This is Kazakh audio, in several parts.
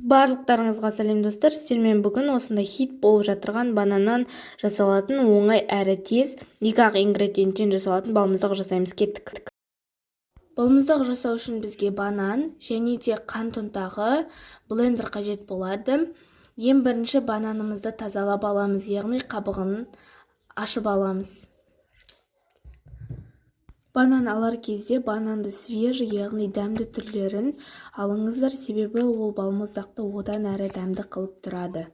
Барлықтарыңызға сәлем достар, сіздермен бүгін осындай хит болып жатырған бананнан жасалатын оңай әрі тез 2-ақ ингредиенттен жасалатын балмұздақ жасаймыз. Кеттік. Балмұздақ жасау үшін бізге банан және де қант ұнтағы, блендер қажет болады. Ең бірінші бананымызды тазалап аламыз, яғни қабығын ашып аламыз. Банан алар кезде бананды свежий, яғни дәмді түрлерін алыңыздар, себебі ол балмұздақты одан әрі дәмді қылып тұрады.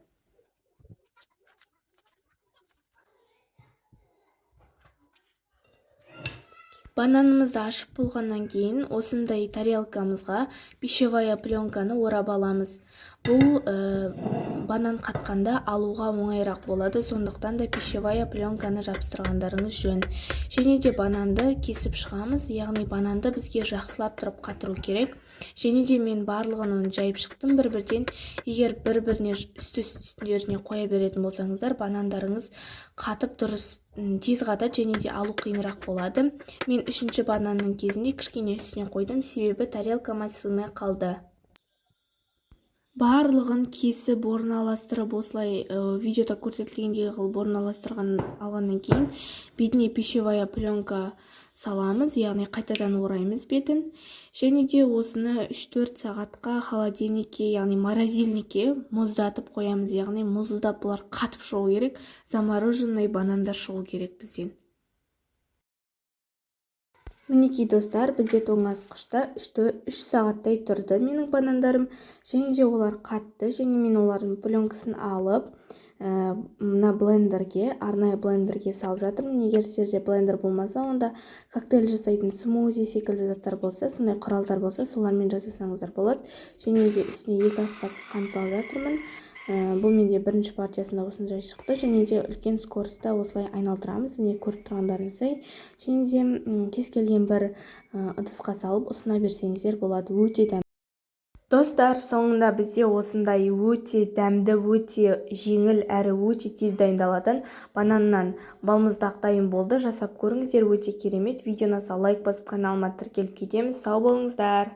Бананымызды ашып болғаннан кейін осындай тарелкамызға пищевая пленканы орап аламыз. Бұл банан қатқанда алуға оңайырақ болады, сондықтан да пищевая пленканы жабыстырғандарыңыз жөн. Және де бананды кесіп шығамыз, яғни бананды бізге жақсылап тұрып қатыру керек. Және де мен барлығын оны жайып шықтым бір-бірден. Егер бір-біріне үсті-үстілеріне қоя беретін болсаңыздар, банандарыңыз қатып дұрыс тез қатады және де алу қиынырақ болады. Мен үшінші бананның кезінде кішкене үстіне қойдым, себебі тарелкама сыймай қалды. Барлығын кесіп орналастырып, осылай видеода көрсетілгендей қылып орналастырған алғаннан кейін бетіне пищевая пленка саламыз, яғни қайтадан ораймыз бетін. Және де осыны 3-4 сағатқа холодильникке, яғни морозильникке мұздатып қоямыз, яғни мұздап бұлар қатып шығу керек, замороженный банандар шығу керек бізден. Мінекей достар, бізде тоңазытқышта 3 сағаттай тұрды менің банандарым, және де олар қатты, және мен олардың пленкасын алып, мына блендерге, арнайы блендерге салып жатырмын. Егер сіздерде блендер болмаса, онда коктейль жасайтын смузи секілді заттар болса, сондай құралдар болса, солармен жасасаңыздар болады. Және де үстіне 2 ас қасық қант салып жатырмын. Бұл менде бірінші партиясында осындай шықты, және де үлкен скоростьта осылай айналдырамыз, міне көріп тұрғандарыңыздай. Және де кез келген бір ыдысқа салып ұсына берсеңіздер болады, өте дәмді. Достар, соңында бізде осындай өте дәмді, өте жеңіл әрі өте тез дайындалатын бананнан балмұздақ дайын болды. Жасап көріңіздер, өте керемет. Видеоны лайк басып каналыма тіркеліп кетеміз. Сау болыңыздар.